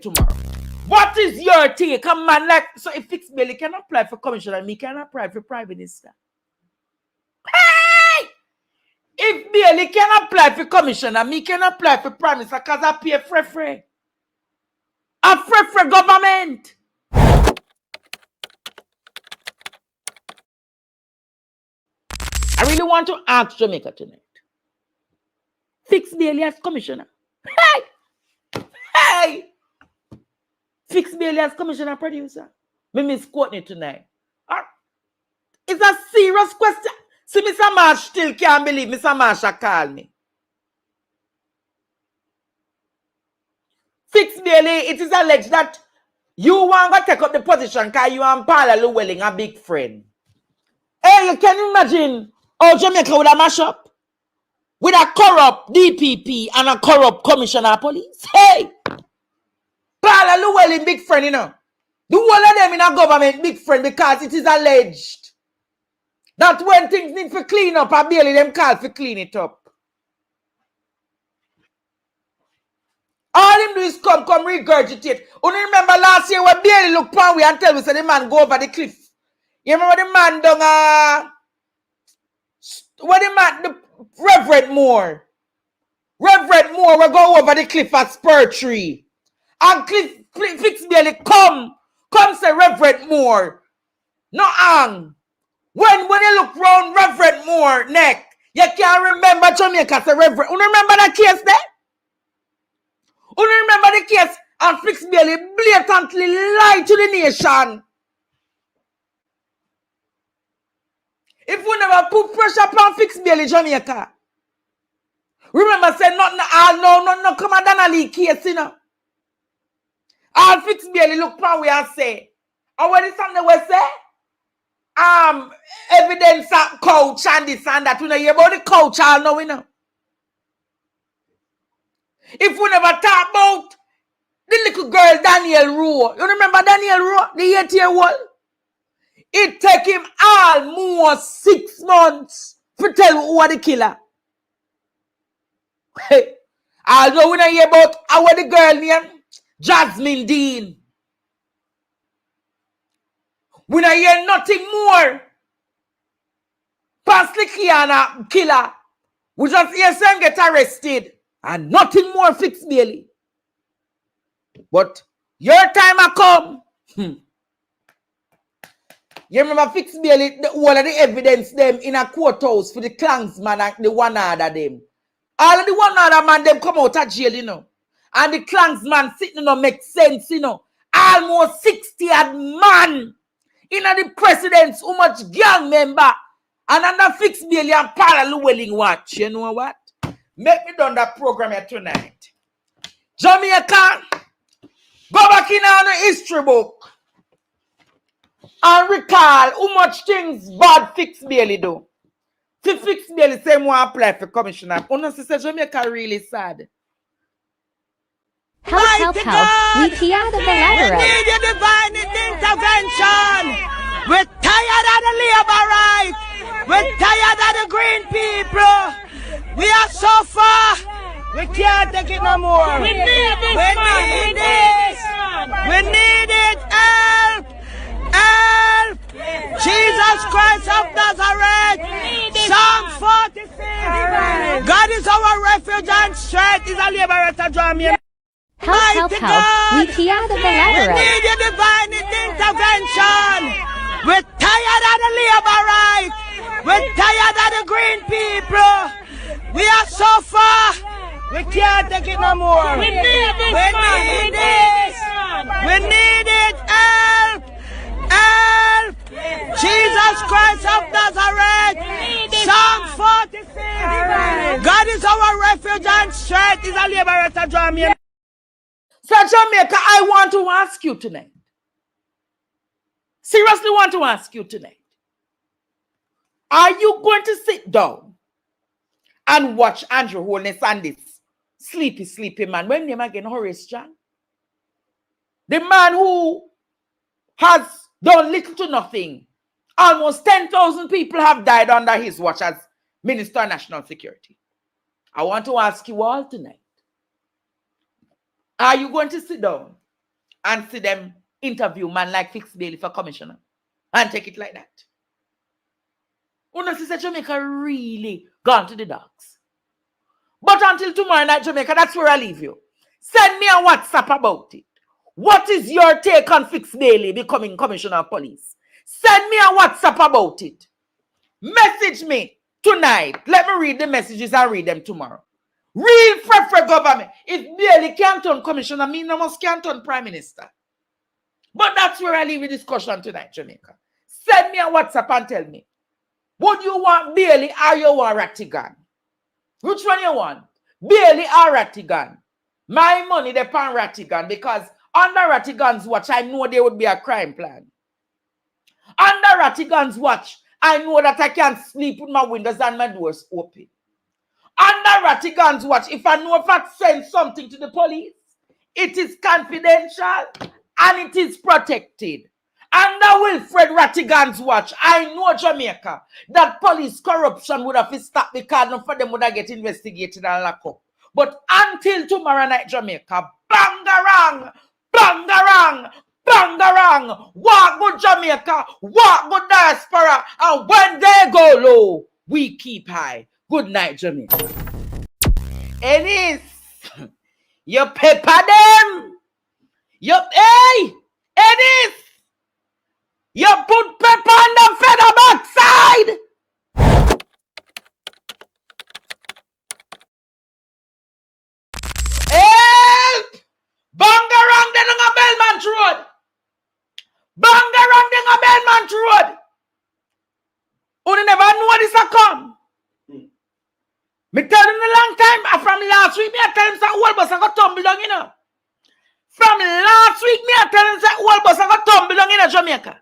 tomorrow. What is your take? Come man, like, so if Fixed Bailey can apply for commissioner and me can apply for prime minister. Hey! If Bailey can apply for commissioner, me can apply for prime minister because I pay free. A free government. I really want to ask Jamaica tonight. Fixed Bailey as commissioner. Hey! Hey! Fixed Bailey as commissioner producer. Me misquoting it tonight. It's a serious question. See, Mr. Marsh still can't believe Mr. Marsh call me. Fixed Bailey, it is alleged that you want to take up the position because you and Paula Llewellyn a big friend. Hey, you can imagine how Jamaica would have mash up with a corrupt DPP and a corrupt commissioner of police. Hey! Paula Llewellyn big friend, you know. The whole of them in a government big friend because it is alleged that when things need to clean up, a Bailey them call for clean it up. All him do is come regurgitate. You remember last year when Bailey looked upon we and tell me, say the man go over the cliff. You remember the man down when the man, the Reverend Moore will go over the cliff at Spur Tree. And Fixed Bailey come say Reverend Moore. No hang. When you look round Reverend Moore neck, you can't remember Jamaica say Reverend. You remember that case there? You remember the case and Fixed Bailey blatantly lied to the nation. If we never put pressure upon Fixed Bailey, Jamaica. Remember say nothing, no, come on Donnelly case, you know. All Fixed Bailey look upon we and say, and what is something we say? Evidence of coach and this and that. We know hear about the coach all know, we know. If we never talk about the little girl Daniel Rowe, you remember Daniel Rowe, the 8-year-old? It take him almost 6 months to tell who was the killer. Hey, although we don't hear about our the girl named Jasmine Dean. We don't hear nothing more. Past the Kiana killer. We just hear them get arrested. And nothing more Fixed Bailey. But your time has come. You remember Fixed Bailey, all of the evidence them in a courthouse for the clansman and the one other them. All of the one other man them come out of jail, you know. And the clansman sitting, you know, make sense, you know. Almost 60 odd man in the president's how much gang member. And under Fixed Bailey and Paula Llewellyn watch. You know what? Make me done that program here tonight. Jamaica, go back in on the history book and recall how much things bad Fixed Bailey do. To Fixed Bailey say more apply for commissioner. Honestly, say Jamaica really sad. Help. We hear the We Valera. need your divine intervention. We're tired of the labor right. We're tired of the green people. We are so far. We can't take it no more. We need this, We man. need this. We need it. Help. Help. Jesus Christ of Nazareth. Psalm 46. God is our refuge and strength. Is a liberator. Draw me. Help. We hear the We Valera. need your divine intervention. We're tired of the labor right. We're tired of the green people. We are so far. We can't take it no more. We need this, We man. need this. We need it. Help. Help. Jesus Christ of Nazareth. Psalm 46. God is our refuge and strength. Is a liberator. Draw me. So Jamaica, I want to ask you tonight. Seriously want to ask you tonight. Are you going to sit down and watch Andrew Holness and this sleepy man? When name again, Horace John? The man who has done little to nothing. Almost 10,000 people have died under his watch as Minister of National Security. I want to ask you all tonight. Are you going to sit down and see them interview man like Fix Bailey for commissioner and take it like that. Una see Jamaica really gone to the dogs. But until tomorrow night, Jamaica, that's where I leave you. Send me a WhatsApp about it. What is your take on Fix Bailey becoming commissioner of police? Send me a WhatsApp about it. Message me tonight. Let me read the messages and read them tomorrow. Real for government. If Bailey can't turn commissioner, me no must can't turn prime minister. But that's where I leave the discussion tonight, Jamaica. Send me a WhatsApp and tell me. Would you want Bailey or you want Rattigan? Which one you want? Bailey or Rattigan? My money depends on Rattigan because under Rattigan's watch, I know there would be a crime plan. Under Rattigan's watch, I know that I can sleep with my windows and my doors open. Under Rattigan's watch, if I know if I send something to the police, it is confidential and it is protected. Under Wilfred Rattigan's watch, I know Jamaica, that police corruption would have stopped because none of them would have get investigated and locked up. But until tomorrow night, Jamaica, bangarang, bangarang, bangarang, walk good Jamaica, walk good diaspora, and when they go low, we keep high. Good night, Jamaica. Ennis, you pepper them. Hey, Ennis. You put pepper on the feather backside. Help! Bangarang den on a Belmont Road. Bangarang den on a Belmont Road. You never know this a come. Me tell him a long time. From last week, me I tell him that whole bus I got tumble down, you know. From last week, me I tell him that whole bus I got tumble down in Jamaica.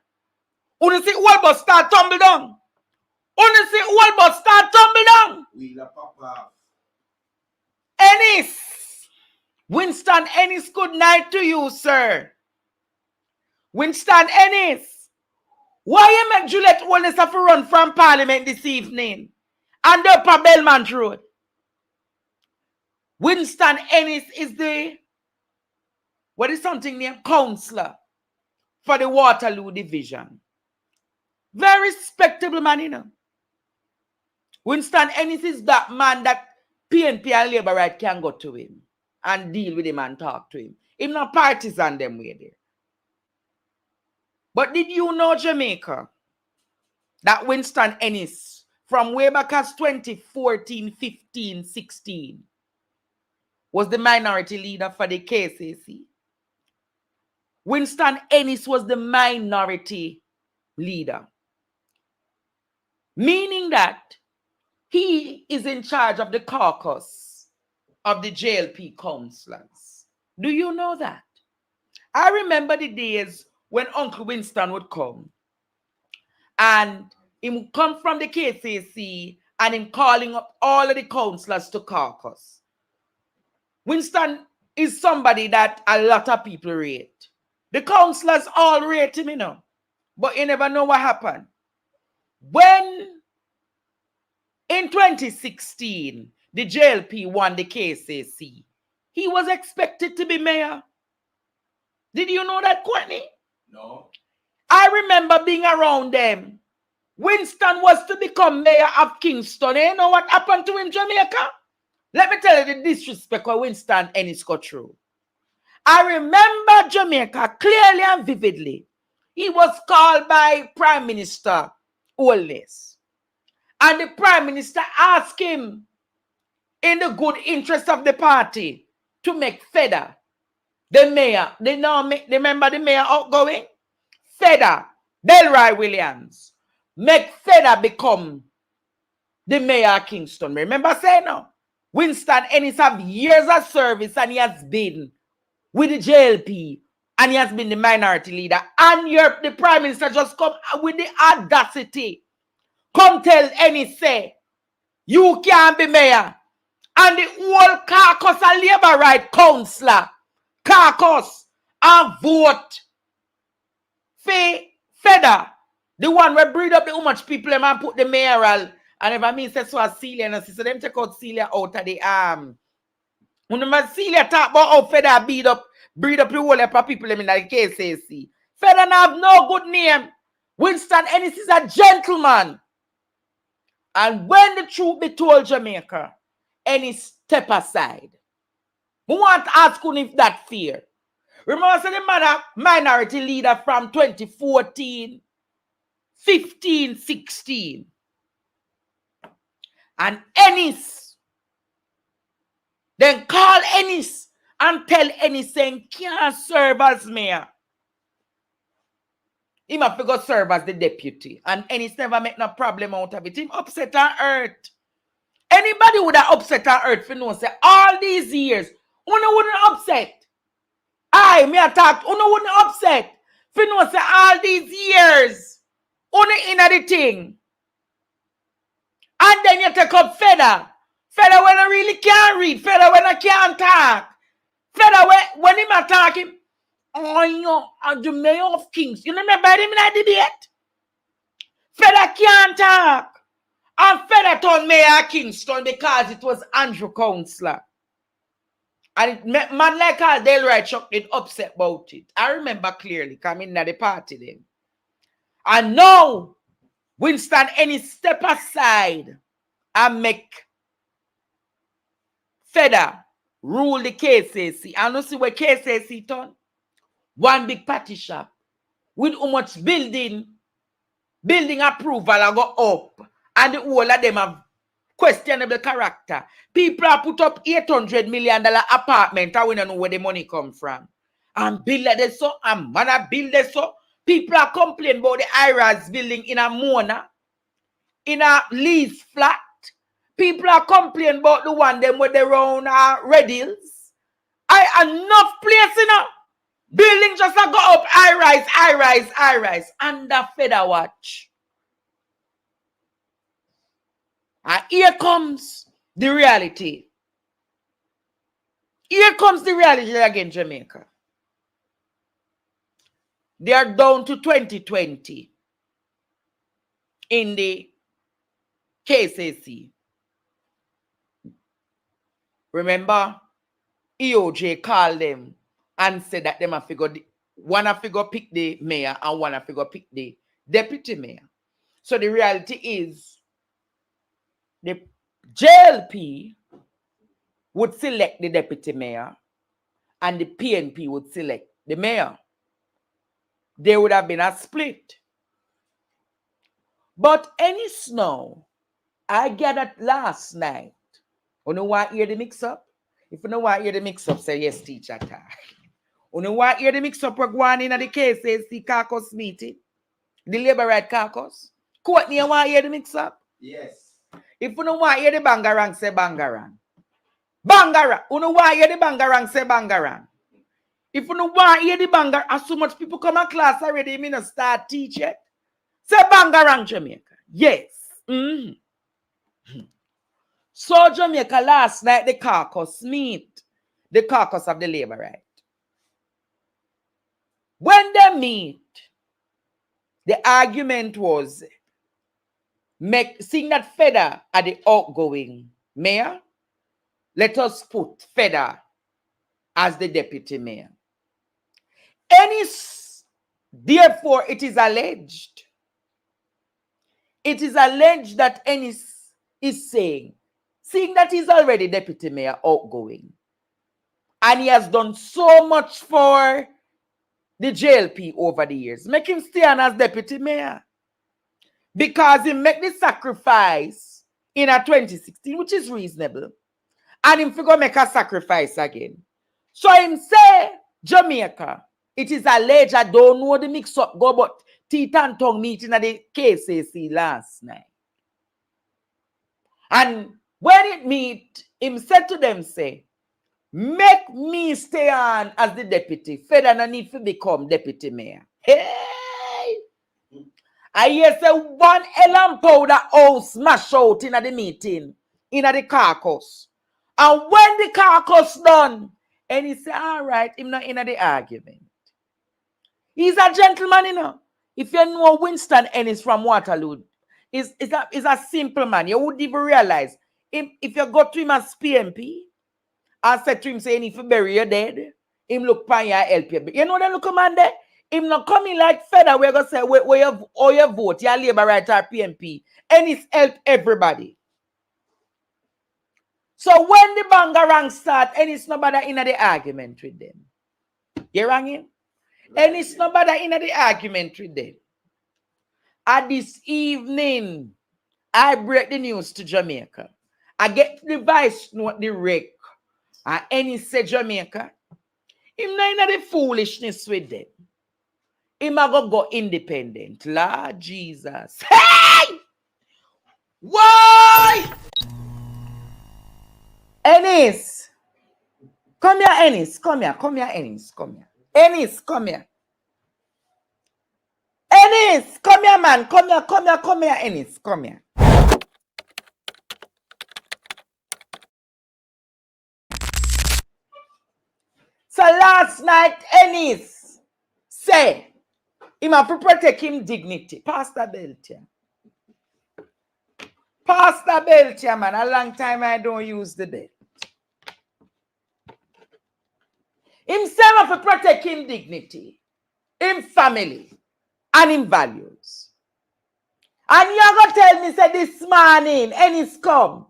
You see whole bus start tumble down. You see whole bus start tumble down. Ennis. Winston Ennis, good night to you, sir. Winston Ennis. Why you make Juliet Wallace have to run from Parliament this evening? And up a Belmont Road. Winston Ennis is the, what is something named counselor for the Waterloo Division. Very respectable man, you know. Winston Ennis is that man that PNP and Labour Right can go to him and deal with him and talk to him. He's not partisan them way there. But did you know, Jamaica, that Winston Ennis, from way back as 2014, 15, 16, was the minority leader for the KCC? Winston Ennis was the minority leader. Meaning that he is in charge of the caucus of the JLP councillors. Do you know that? I remember the days when Uncle Winston would come and he would come from the KCC and him calling up all of the councillors to caucus. Winston is somebody that a lot of people rate. The councillors all rate him, you know. But you never know what happened. When in 2016, the JLP won the KCC, he was expected to be mayor. Did you know that, Courtney? No. I remember being around them. Winston was to become mayor of Kingston. You know what happened to him, Jamaica? Let me tell you the disrespect what Winston Ennis got through. I remember Jamaica clearly and vividly. He was called by Prime Minister Holness. And the Prime Minister asked him, in the good interest of the party, to make Feder the mayor. They remember the mayor outgoing? Feder, Delroy Williams. Make Feder become the mayor of Kingston. Remember saying no? Winston Ennis have years of service and he has been with the JLP and he has been the minority leader. And the Prime Minister just come with the audacity. Come tell Ennis say, you can't be mayor. And the whole caucus of Labour Right councillor, caucus, and vote for Feder, the one where breed up the much people and put the mayoral. And if I mean say so as Celia and so them take out Celia out of the when Celia talk about how Feder breed up the whole heap of people in the KCC. Feda have no good name. Winston Ennis is a gentleman. And when the truth be told, Jamaica, Ennis step aside. We want to ask him if that fear. Remember, the man minority leader from 2014, 15, 16. And Ennis, then call Ennis and tell Ennis saying, can't serve as mayor. He must go serve as the deputy. And Ennis never make no problem out of it. Him upset and hurt. Anybody would have upset and hurt for no say all these years, Uno wouldn't upset. Me attacked, Uno wouldn't upset. For no say all these years, Uno in the thing. And then you take up Feda. Feda when I really can't read. Feda when I can't talk. Feda when him attacking. Oh, you the mayor of Kings. You remember him in that debate? Feda can't talk. And Feda turned mayor of Kingston because it was Andrew Councillor. And it man like all Delroy Chuck did upset about it. I remember clearly coming at the party then. And now, Winston Ennis step aside and make Feda rule the KCC. And you see where KCC done? One big party shop with how much building approval I go up. And the whole of them have questionable character. People have put up $800 million apartment and we don't know where the money come from. And build it so, and man build it so. People are complaining about the IRAS building in a Mona, in a lease flat. People are complaining about the one them with their own Red Hills. Enough place, you know. Building just go up, I rise. Under Feda watch. And here comes the reality. Here comes the reality again, Jamaica. They are down to 2020 in the KCC. Remember, EOJ called them and said that them one have to go pick the mayor and one have to go pick the deputy mayor. So the reality is the JLP would select the deputy mayor and the PNP would select the mayor. There would have been a split. But any snow, I gathered last night. You know why hear the mix-up? If you know why hear the mix-up, say yes, teacher. You know why hear the mix-up we're going in at the KCC caucus meeting? The Labour Right caucus? Courtney, you want to hear the mix-up? Yes. If you know why hear the bangarang, say bangarang. Bangarang. You know why hear the bangarang, say bangarang. If you know why hear the banger, as so much people come in class already, you mean to start teaching. Say bangarang, Jamaica. Yes. So Jamaica last night, the caucus meet. The caucus of the Labour Right. When they meet, the argument was seeing that Feda are the outgoing mayor, let us put Feda as the deputy mayor. Therefore, it is alleged that Ennis is saying, seeing that he's already deputy mayor outgoing, and he has done so much for the JLP over the years, make him stay on as deputy mayor. Because he make the sacrifice in a 2016, which is reasonable. And him figure make a sacrifice again. So him say, Jamaica, it is alleged, I don't know the mix-up go, but teeth and tongue meeting at the KCC last night. And when it meet, him said to them, say, make me stay on as the deputy. Feda no need to become deputy mayor. Hey! I hear say one elan powder house smash out in the meeting, in the caucus. And when the caucus done, and he say, all right, him not in the argument. He's a gentleman, you know. If you know Winston Ennis from Waterloo, is a simple man. You wouldn't even realize. If you go to him as PMP, and said to him, saying, if you bury your dead, him look pan ya help you. You know that look man there? Him not coming like feather. We're gonna say where you vote, your Labour right or PMP. And it's help everybody. So when the bangarang start, and it's nobody in the argument with them. You rang him? And it's nobody in the argument with them. At this evening, I break the news to Jamaica. I get the vice note, the rec. And any say Jamaica. Him not in the foolishness with them. Him a go independent. Lord Jesus. Hey! Why? Ennis. Come here, Ennis. Come here, Ennis. Come here. Ennis, come here. Ennis, come here, man. Come here, Ennis. Come here. So last night, Ennis said, he must protect him dignity. Pastor Belcher. Pastor Belcher, man, a long time I don't use the debt. Himself to protect him dignity, him family, and him values. And you're going to tell me, say this morning, Ennis come.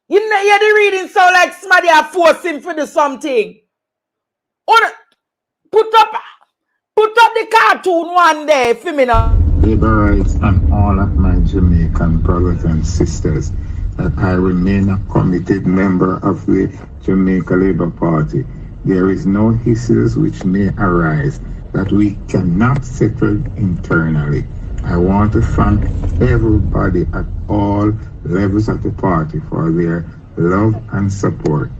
You know, hear the reading sound like somebody are forcing for do something. Put up the cartoon one day for me now. Labor rights and all of my Jamaican brothers and sisters, that I remain a committed member of the Jamaica Labour Party. There is no issues which may arise that we cannot settle internally. I want to thank everybody at all levels of the party for their love and support.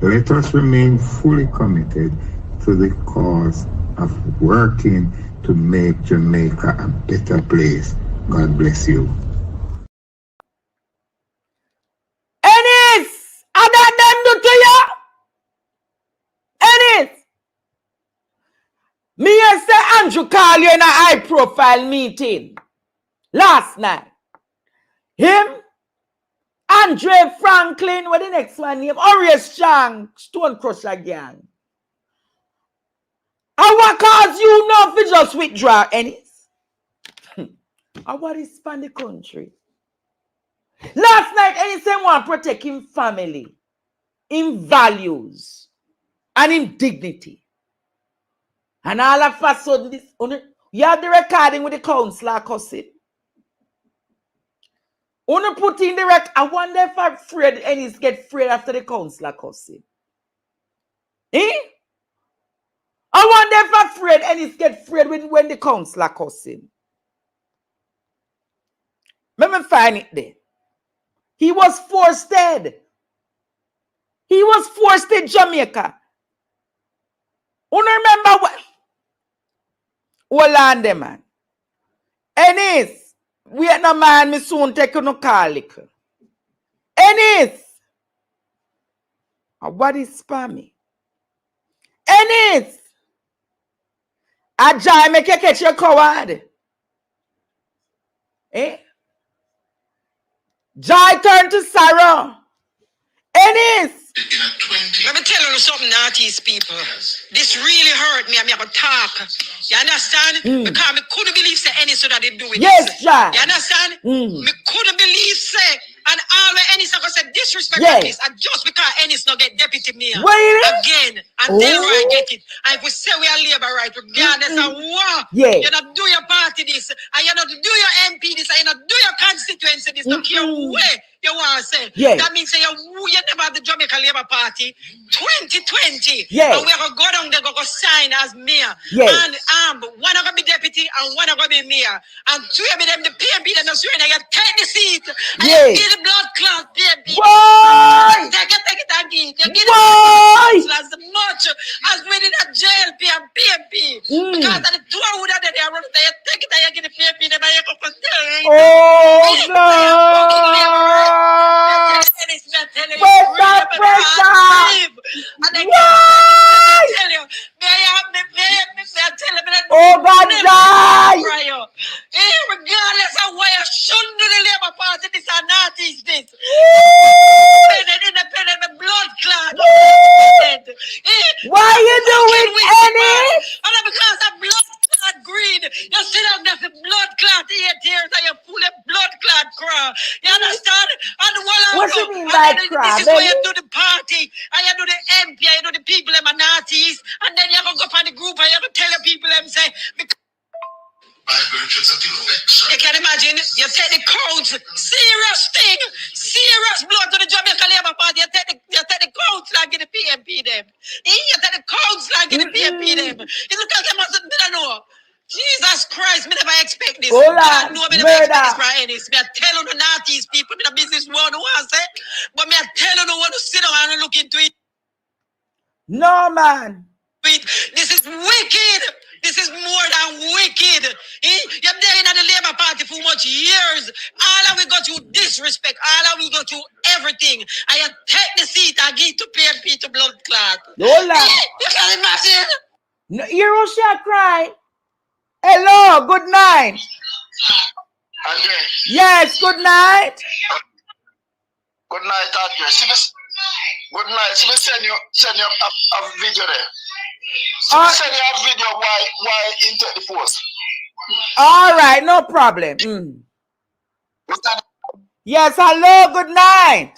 Let us remain fully committed to the cause of working to make Jamaica a better place. God bless you. Ennis! I got them do to you! Ennis! Me and say Andrew call you in a high profile meeting last night. Him, Andre Franklin, what the next one name? Orius Chang, Stone Crusher Gang. And what cause you not to just withdraw, Ennis? And what is from the country? Last night, Ennis said want to protect him family, in values, and in dignity. And all of a sudden, this, you have the recording with the councillor cussing. Wanna put in the rec. I wonder if I'm afraid Ennis get afraid after the councillor cussing. Eh? I wonder if I'm afraid Ennis get afraid when the councillor cussing. Let me find it there. He was forced dead. He was forced in Jamaica. You remember what? Hold on there, man. Ennis, wait no man, me soon take you no call. Ennis. What is spammy? Ennis. Ajay make you catch your coward. Eh? Jai turn to sorrow. Ennis. Let me tell you something, Northeast people. This really hurt me. I'm going to talk. You understand? Because I couldn't believe say any so that they do it. Yes, Jai. You understand? Me couldn't believe say, and all the Ennis are going to say disrespect like this. And just because Ennis not get deputy mayor again, and Delroy get it. And if we say we are labor right, regardless of what, you not do your party this, and you not do your MP this, and you not do your constituency this, don't care where you want to say. That means say you never have the Jamaica Labour Party 2020. And we're going to go down there, go sign as mayor. And one are going to be deputy and one are going to be mayor. And two of them, the PMP, they're not sure you take the seat. And you give the blood clot PMP. Take it and give it. You give it as much as within a jail PMP. Because of the two who are there, they are running there. You take it and you give the PMP. They might go for stay. Oh, no. And they tell you, oh God, die! Regardless of why you shouldn't do the Labour Party, this or not is this. Independent blood clot. Why you them say. You can imagine, you take the codes, serious thing, serious blow to the Jamaica Labour Party. You take the codes like in the PMP them. You take the codes like in the PMP them. You look at them as I know. Jesus Christ, me never expect this. God know me never expect this from Ennis. Me I tell you the naughties people, me the business world who want say, but me I tell you no one to sit down and look into it. No man. This is wicked. This is more than wicked. You're there in the Labour Party for much years. All of we got you disrespect. All of we got you everything. I take the seat and give to PMP to blood clot. No you can imagine. No, you shall cry. Hello, good night. Andre. Yes, good night. Good night, Andre. Good night. So send you a video there. So send you a video why into the post. All right, no problem. Yes, hello, good night.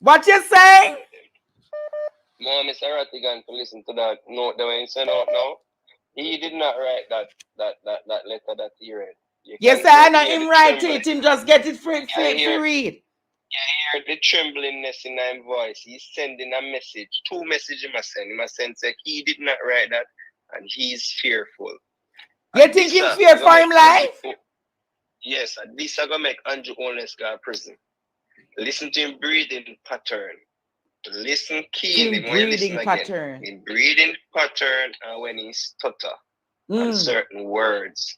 What you saying? Mom, Mr. Rattigan, to listen to that note that when sent out now. He did not write that letter that he read. Yes, I know him write it. Him just get it free to read. You hear the tremblingness in his voice. He's sending a message. 2 messages he must send. He must send say he did not write that and he's fearful. You think he's fear for him life? Yes, and this is going to make Andrew Holness go to prison. Listen to him breathing pattern. Listen keenly when you listen again. In breathing pattern and when he stutter on certain words.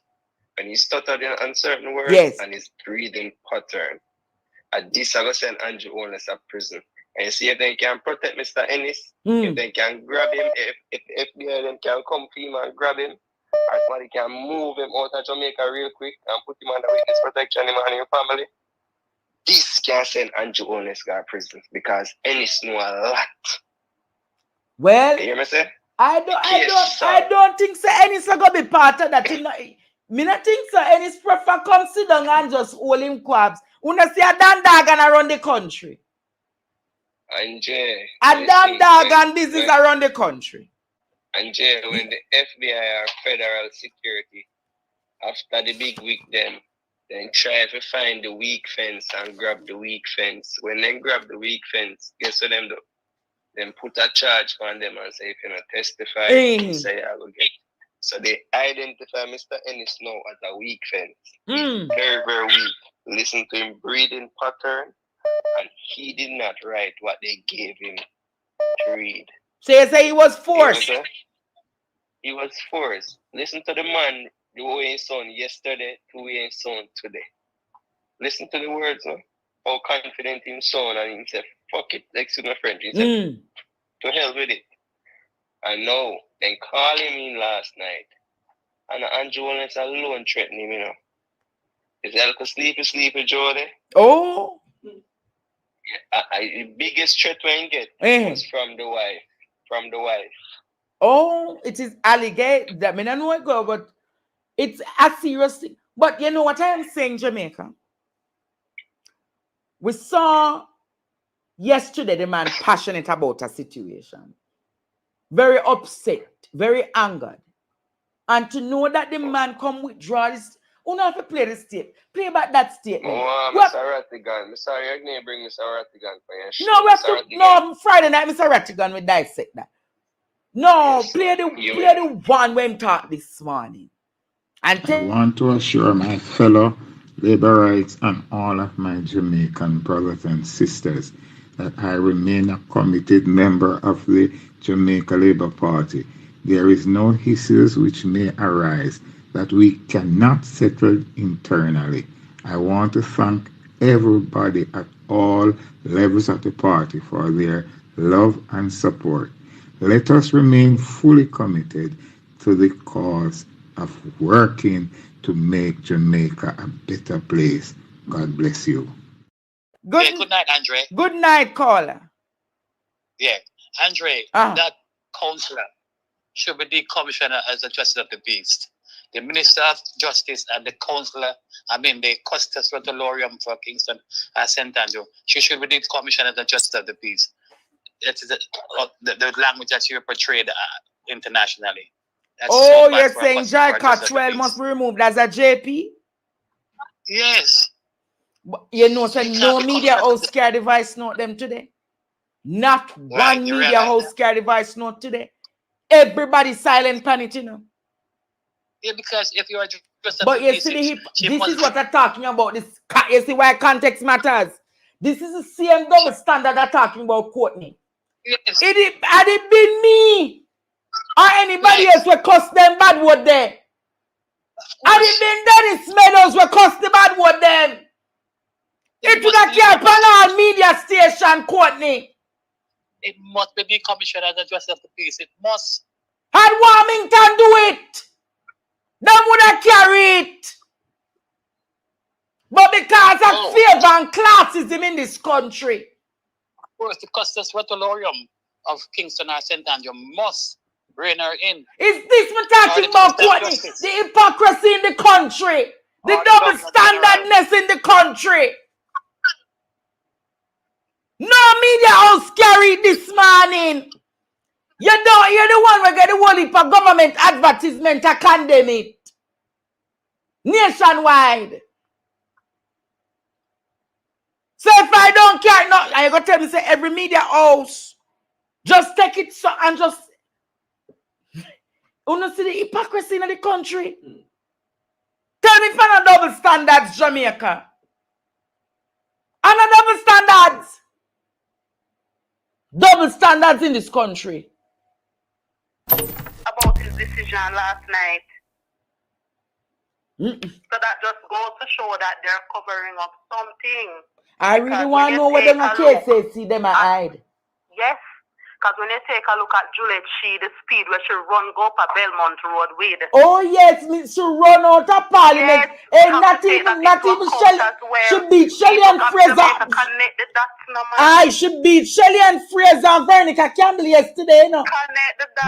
When he stuttered on certain words and his breathing pattern. And this is going to send Andrew Holness to prison. And you see if they can protect Mr. Ennis, if they can grab him, if FBI then can come for him and grab him, or somebody can move him out of Jamaica real quick and put him under witness protection, him and his family. This can send Andrew Holness to prison because Ennis know a lot. Well, you hear me say? I don't think so. Ennis are gonna be part of that. Me not think so. Ennis prefer come sit down and just hold him quabs. Una see a damn dog and around the country. And Jay, a damn dog and this is around the country. And Jay, when the FBI or federal security after the big week then try to find the weak fence and grab the weak fence. When they grab the weak fence, guess what them do? Then put a charge on them and say, if you're not testify, you say I will get. So they identify Mr. Ennis now as a weak fence. He's very, very weak. Listen to him breathing pattern, and he did not write what they gave him to read. So you say he was forced? He was forced. Listen to the man. The way he sound yesterday to the way he sound today. Listen to the words, no? How confident him sound, and he said, fuck it, excuse my French. He said, to hell with it. And now, then call him in last night. And Andrew Holness alone threatened him, you know. Is Elko sleepy, Jody? Oh. Yeah, the biggest threat we get was from the wife. From the wife. Oh, it is alleged. I mean, I know it go, but it's a serious thing. But you know what I am saying, Jamaica? We saw yesterday the man passionate about a situation. Very upset, very angered. And to know that the man come withdraw this, you don't have to play this tape. Play back that statement. Oh, Mr. Rattigan. I'm sorry, you're going to bring Mr. Rattigan for your show. No, we have to, no, Friday night, Mr. Rattigan will dissect that. No, yes, play the one when talk this morning. And I want to assure my fellow Laborites and all of my Jamaican brothers and sisters that I remain a committed member of the Jamaica Labour Party. There is no issues which may arise that we cannot settle internally. I want to thank everybody at all levels of the party for their love and support. Let us remain fully committed to the cause of working to make Jamaica a better place. God bless you. Good night, Andre. Good night, caller. Yeah, Andre, that councillor should be the commissioner as the justice of the peace. The Minister of Justice and the councillor, the Custos Rotolorium for Kingston, St. Andrew, she should be the commissioner as the justice of the peace. That is the language that you portrayed internationally. That's oh, so you're saying Joy Cottrell must be removed as a JP? Yes. But you know, so no media house carry the voice note them today. Not one media house carry the voice note today. Everybody silent panic, you know. Yeah, because if you are just but you see, this is what I'm talking about. This, you see why context matters. This is the same double standard I'm talking about, Courtney. Yes. Had it been me or anybody else will cuss them bad word there. Had it been Dennis Meadows will cuss the bad word them. It would have kept on all media station, Courtney. It must be decommissioned as a justice of the peace. It must. Had Warmington do it, them would have carried it. But because of favor and classism in this country. Of course, the Custos Rotolorium of Kingston or St. Andrew must bring her in. Is this we're talking about, Courtney? The hypocrisy in the country. The double standardness in the country. No media house carried this morning. You're the one who get the whole heap of government advertisement to condemn it. Nationwide. So if I don't care, no, I gotta tell me, say every media house, just take it so and just you know see the hypocrisy in the country. Tell me if I'm a double standards, Jamaica. And a double standards. Double standards in this country. About his decision last night. So that just goes to show that they're covering up something. I really want to know what them cases see them hide. Yes. Because when you take a look at Juliet, the speed where she run go up a Belmont Road with. Oh yes, she run out of Parliament. Yes, and not even Shelly. She beat Shelly and Fraser. She beat Shelly and Fraser and Veronica Campbell yesterday, you know.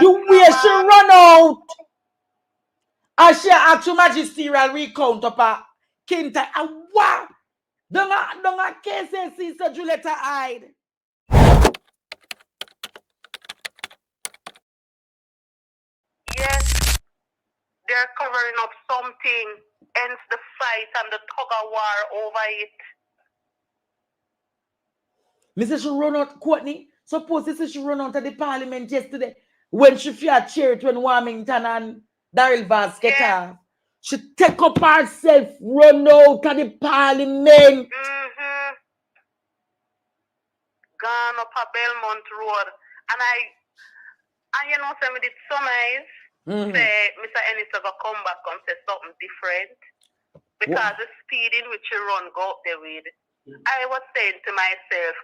The way she run out. And she had to magisterial recount up a Kinta. And wow! Don't a cases see so Juliet hide. Yes, they're covering up something, hence the fight and the tug-of-war over it. Mrs. She run out, Courtney. Suppose this she run out of the Parliament yesterday when she feared church when Warmington and Daryl Vaz get off. She take up herself, run out of the Parliament. Gone up a Belmont Road. And you know, some of the surmise say Mr. Ennis will come back and say something different. Because the speed in which you run go up there with. I was saying to myself,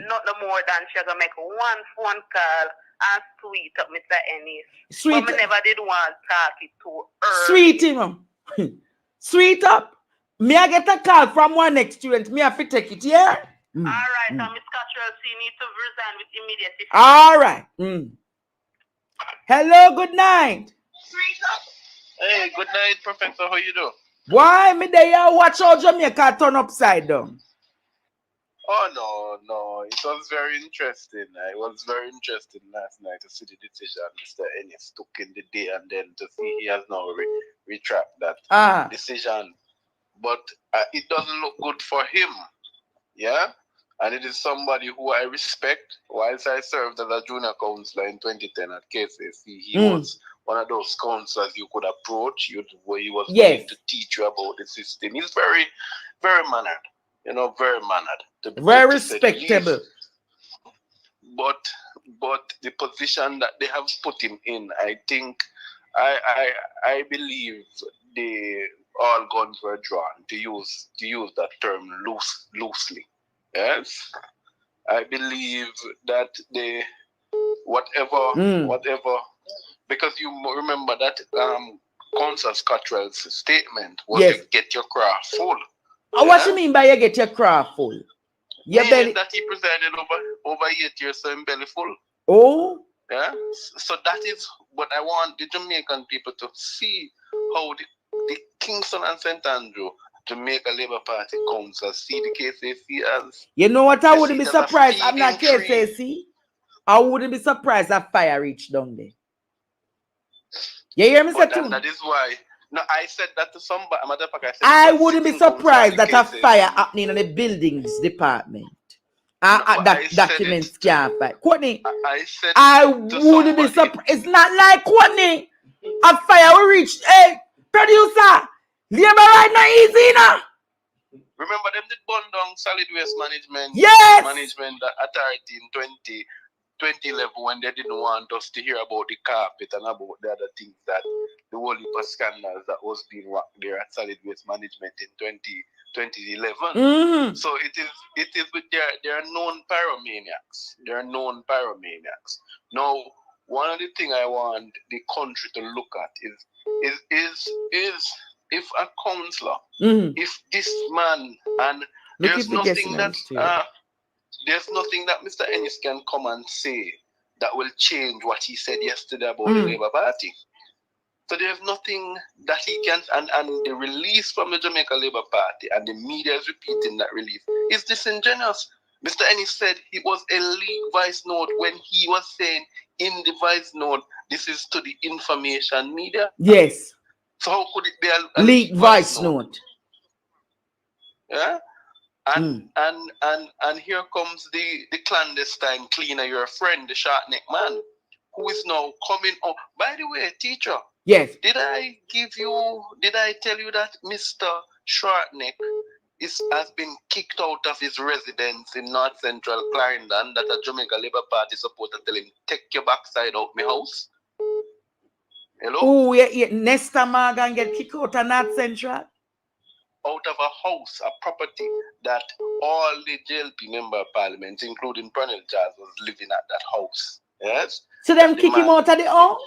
not no more than she gonna make one phone call and sweet up Mr. Ennis. But I never did want to talk it too early. Sweet him. Sweet up. Me I get a call from one next student. Me have to take it, yeah? All right, Miss Cottrell, so you need to resign with immediate effect. All right. Hello, good night. Hey, good night, Professor. How you doing? Why me there watch how Jamaica turn upside down? Oh, no. It was very interesting. It was very interesting last night to see the decision Mr. Ennis took in the day and then to see he has now retracted that decision. But it doesn't look good for him. Yeah? And it is somebody who I respect. Whilst I served as a junior counselor in 2010 at KCC, he was one of those counselors you could approach, where he was willing to teach you about the system. He's very, very mannered. You know, very mannered. Very respectable. But the position that they have put him in, I think, I believe they all guns were drawn, to use that term loosely. Yes, I believe that they whatever, because you remember that Councillor Cottrell's statement was to get your craft full. What you mean by you get your craft full? That he presided over 8 years, so in belly full. Oh, yeah. So that is what I want the Jamaican people to see, how the Kingston and St. Andrew Jamaica Labour Party council see the KCC as. You know what? I wouldn't be surprised. I'm not KCC. I wouldn't be surprised that fire reached down there. You hear me say and that is why. No, I said that to somebody. I wouldn't be surprised that a fire happening in the buildings department. That documents can't fight. Courtney, I wouldn't be surprised. It's not like Courtney. A fire will reach. Hey, producer, labor right now easy now. Remember them did burn down solid waste management. Yes. Management authority in 2011 when they didn't want us to hear about the carpet and about the other things that the whole heap of scandals that was being worked there at solid waste management in 2011. Mm-hmm. So it is with their known pyromaniacs. They are known pyromaniacs. Now, one of the things I want the country to look at is if a counselor, if this man, and there's nothing that Mr. Ennis can come and say that will change what he said yesterday about the Labour Party. So there's nothing that he can, and the release from the Jamaica Labour Party, and the media is repeating that release, is disingenuous. Mr. Ennis said he was a leaked voice note when he was saying in the voice note, this is to the information media. Yes. So how could it be a leaked voice note? Yeah? And here comes the clandestine cleaner, your friend, the short neck man, who is now coming on. By the way, teacher. Yes. Did I tell you that Mr. Shortneck has been kicked out of his residence in North Central Clarendon, that a Jamaica Labour Party supporter tell him, take your backside out my house? Hello? Oh, yeah. Nesta Morgan get kicked out of North Central? Out of a house, a property that all the JLP member of parliament, including Pernell Charles, was living at that house. Yes? So them kick him out of the house?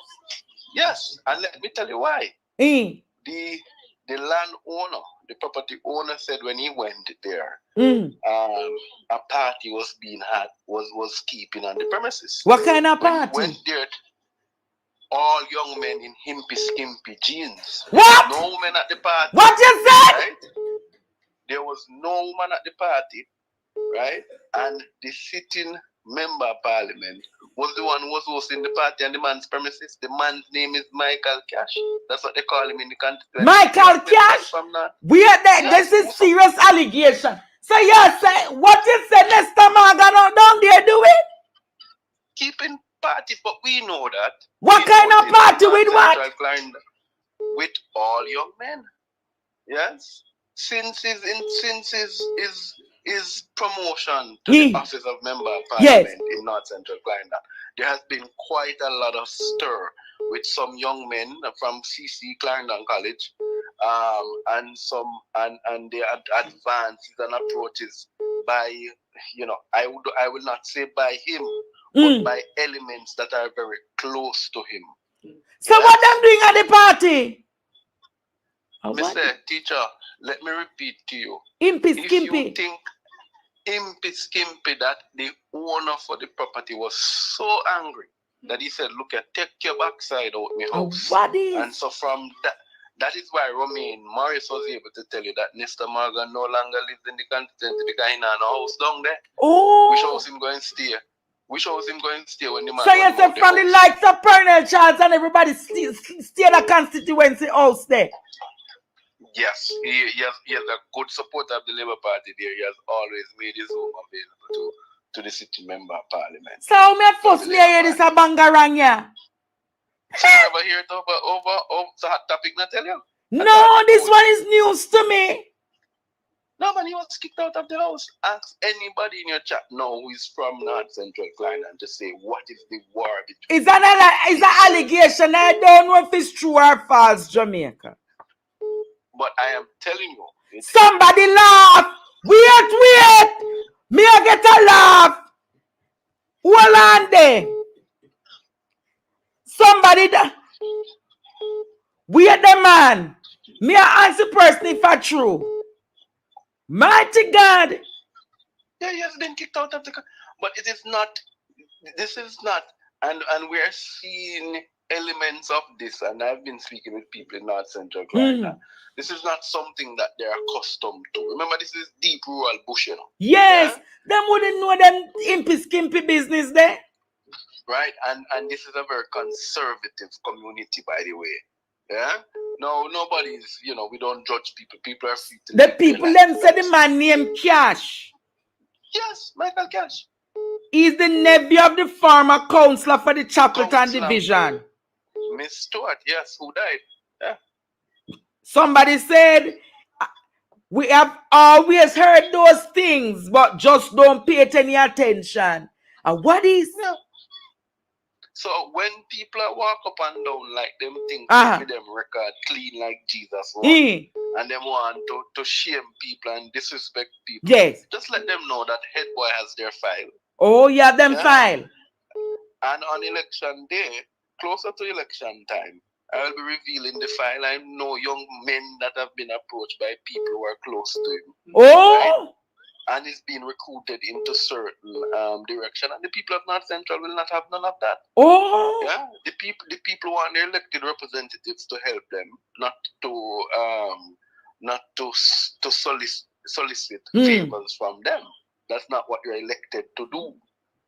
Yes, and let me tell you why. The landowner, the property owner said when he went there, a party was being had, was keeping on the premises. What kind of party? When he went there, all young men in skimpy jeans. What? No woman at the party. What you said? Right? There was no woman at the party, right? And the sitting member of parliament was the one who was hosting the party on the man's premises. The man's name is Michael Cash. That's what they call him in the constituency. Michael Cash? We are there. Yes. This is serious allegation. So you say what you said, Nesta Morgan down there do it? Keeping parties, but we know that. What kind of party with what? With all young men. Yes. Since his promotion to the office of member of parliament in North Central Clarendon, there has been quite a lot of stir with some young men from CC Clarendon College, and their advances and approaches by, I will not say by him, but by elements that are very close to him. So what them doing at the party? Mr. Teacher, let me repeat to you. Impy If skimpy. you think impy skimpy that the owner for the property was so angry that he said, look, take your backside out my house. What is? And so from that is why Romaine Morris was able to tell you that Mr. Morgan no longer lives in the constituency because he has no house down there. Oh. Which house him going to stay? When the man. So you said from the likes of Pernell Charles and everybody stay the constituency house there? Yes, he has a good supporter of the Labour Party there. He has always made his home available to the city member of parliament. So me first me hear this a bangarang ya. So you ever hear it over the hot topic not tell you? No, this one is news to me. No, man, he was kicked out of the house. Ask anybody in your chat now who is from North Central Clarendon to say what is the war between. It's an allegation. I don't know if it's true or false, Jamaica. But I am telling you. Somebody laugh. Wait. Me I get a laugh. Hold on there. Somebody wait the man. Me I ask the person if it's true. Mighty God. Yeah, he has been kicked out of the country. But it is not. This is not. And we are seeing elements of this. And I've been speaking with people in North Central Clarendon. This is not something that they're accustomed to. Remember, this is deep rural bush, Yes. Yeah? Them wouldn't know them impy skimpy business there. right? And this is a very conservative community, by the way. Yeah? No, nobody's, we don't judge people. People are free to The people them said the man named Cash. Yes, Michael Cash. He's the nephew of the former counselor for the Chapelton Division. Miss Stewart, yes, who died. Yeah. Somebody said, we have always heard those things, but just don't pay it any attention. And what is? Yeah. So when people walk up and down like them think with them record clean like Jesus and them want to shame people and disrespect people, yes, just let them know that Head Boy has their file. Oh, yeah, them file. And on election day, closer to election time, I will be revealing the file. I know young men that have been approached by people who are close to him. Oh! Right? And he's been recruited into certain direction. And the people of North Central will not have none of that. Oh! Yeah? The people want their elected representatives to help them, not to solicit favors from them. That's not what you're elected to do.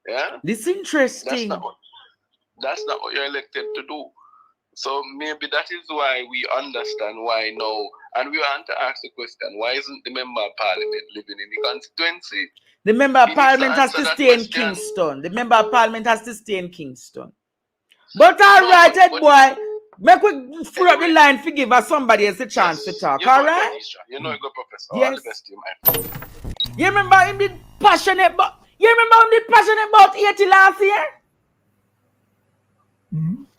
Yeah? This is interesting. That's not what you're elected to do. So maybe that is why we understand why now, and we want to ask the question, why isn't the member of parliament living in the constituency? The member of parliament has to stay in Kingston. The member of parliament has to stay in Kingston. But all right, Head Boy, make we free up the line for give us somebody else a chance to talk, all right? You know, good professor. Yes. All the best to you, man. You remember him did passionate about 80 last year?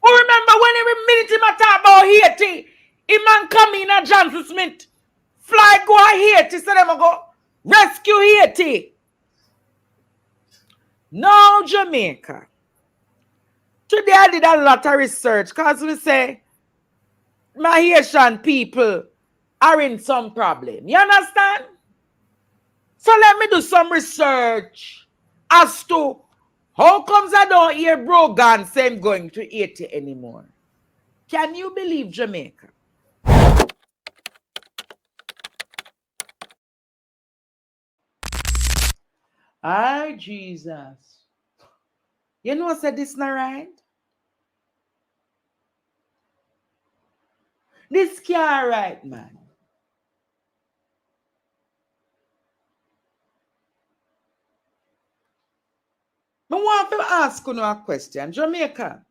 Who remember when every minute him talk about 80, him man come in at Johnson Smith, fly go at 80, so them go rescue 80. No, Jamaica. Today I did a lot of research because we say my Haitian people are in some problem. You understand? So let me do some research as to how comes I don't hear Brogan say I'm going to 80 anymore. Can you believe Jamaica? Ay, Jesus. You know I said this not right? This can't right, man. I want to ask you a question. Jamaica,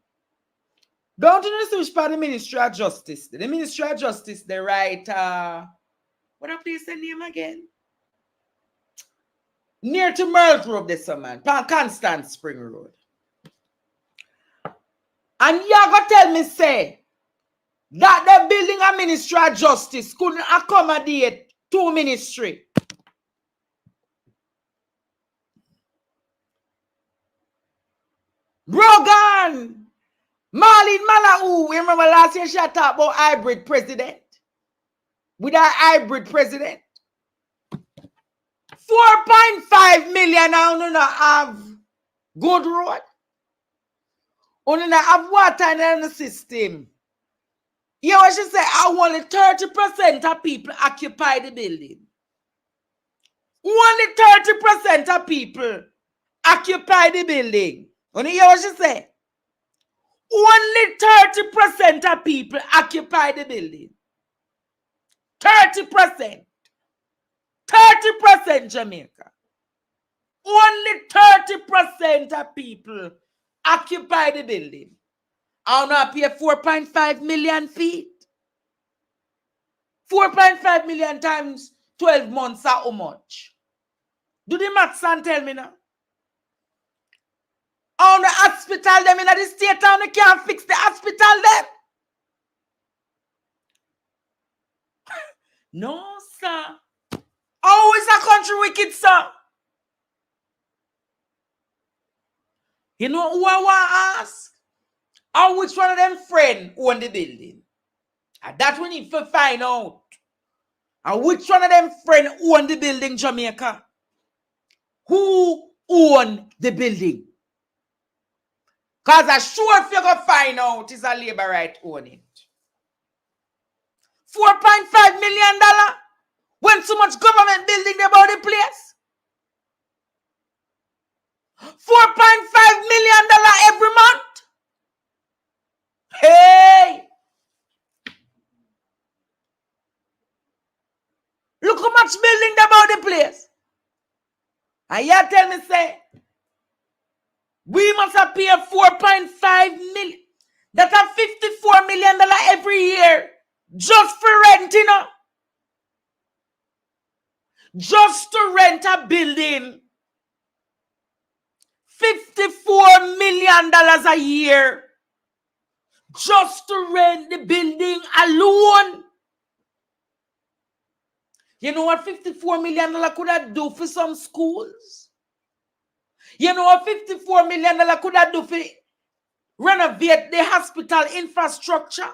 don't you know which part of the Ministry of Justice? The Ministry of Justice, they write, what a place the name again? Near to Merle Road, this man, Constant Spring Road. And you're going to tell me, say, that the building a Ministry of Justice couldn't accommodate two ministry. Brogan, Marlene Malahu, remember last year she talked about hybrid president? With our hybrid president? 4.5 million now do not have good road. Only not have water in the system. You know what she say? Only 30% of people occupy the building. Only 30% of people occupy the building. Only hear what she say? Only 30% of people occupy the building. 30%. 30% Jamaica. Only 30% of people occupy the building. I not pay 4.5 million feet. 4.5 million times 12 months are how much? Do the maths and tell me now. On the hospital, them in the state town, they can't fix the hospital, them. No, sir. Oh, is a country wicked, sir? You know who I want to ask? Or which one of them friends own the building? And that we need to find out. And which one of them friends own the building, Jamaica? Who own the building? Because I'm sure if you're going to find out, it's a labor right own it. $4.5 million when so much government building about the place. $4.5 million every month. Hey! Look how much building about the place. And you tell me, say, we must have paid $4.5 million. That's a $54 million every year. Just for rent, you know. Just to rent a building. $54 million a year. Just to rent the building alone. You know what $54 million could have do for some schools? You know what $54 million could have do for renovate the hospital infrastructure?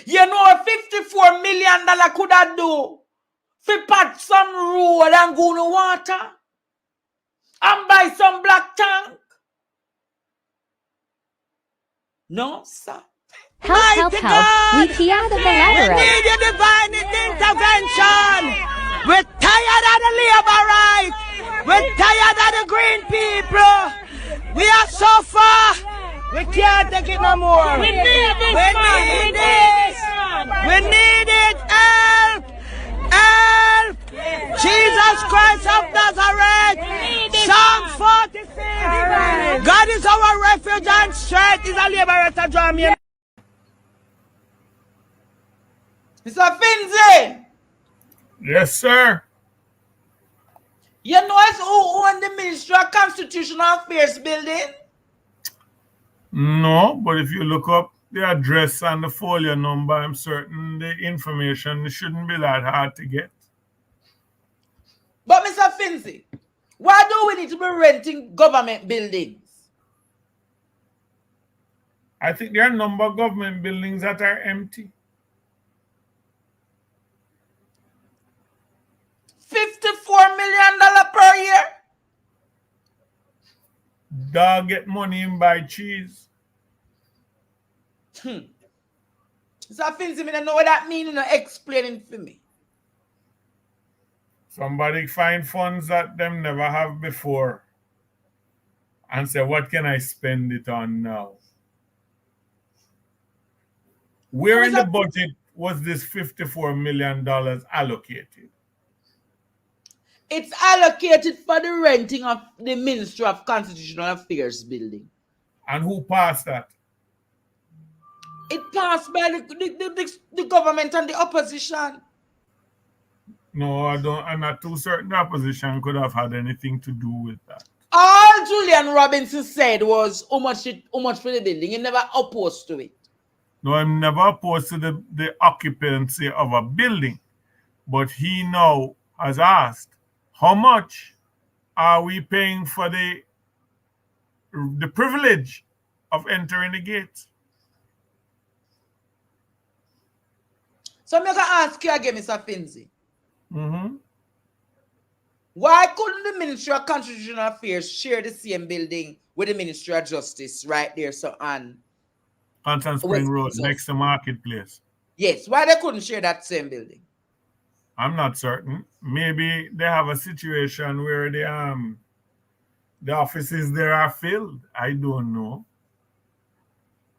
You know what $54 million could have do for patch some road and go to water? And buy some black tank? No, sir. Help. We the We need your divine intervention. We're tired of the labor right. We're tired of the green people. We are so far. We can't take it no more. We need this. We need this. We need it. Help. Help. Jesus Christ of Nazareth. Psalm 46. God is our refuge and strength. Is a liberator. Draw me. Mr. Finzi. Yes, sir. You know it's who own the Ministry of Constitutional Affairs building? No, but if you look up the address and the folio number, I'm certain the information shouldn't be that hard to get. But Mr. Finzi, why do we need to be renting government buildings? I think there are a number of government buildings that are empty. $54 million per year. Dog get money and buy cheese. So Finzi, I don't know what that means. You know, explaining for me. Somebody find funds that them never have before and say, what can I spend it on now? Where in the budget was this $54 million allocated? It's allocated for the renting of the Ministry of Constitutional Affairs building. And who passed that? It passed by the government and the opposition. No, I don't. I'm not too certain the opposition could have had anything to do with that. All Julian Robinson said was how much for the building. He never opposed to it. No, I'm never opposed to the occupancy of a building. But he now has asked, how much are we paying for the privilege of entering the gate? So I'm going to ask you again, Mr. Finzi. Mm-hmm. Why couldn't the Ministry of Constitutional Affairs share the same building with the Ministry of Justice right there? So on Constant Spring Road, next to Marketplace. Yes, why they couldn't share that same building? I'm not certain. Maybe they have a situation where the offices there are filled. I don't know.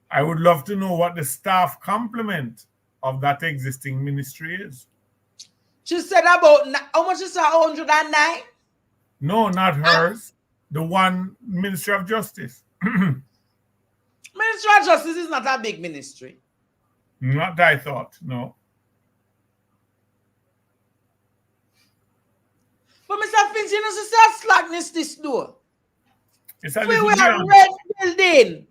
I would love to know what the staff complement of that existing ministry is. She said about, how much is that, 109? No, not hers. The one Ministry of Justice. Ministry of Justice is not a big ministry. Not I thought, no. But Mr. Finch, you know, she said slackness this door. It's a we little are red building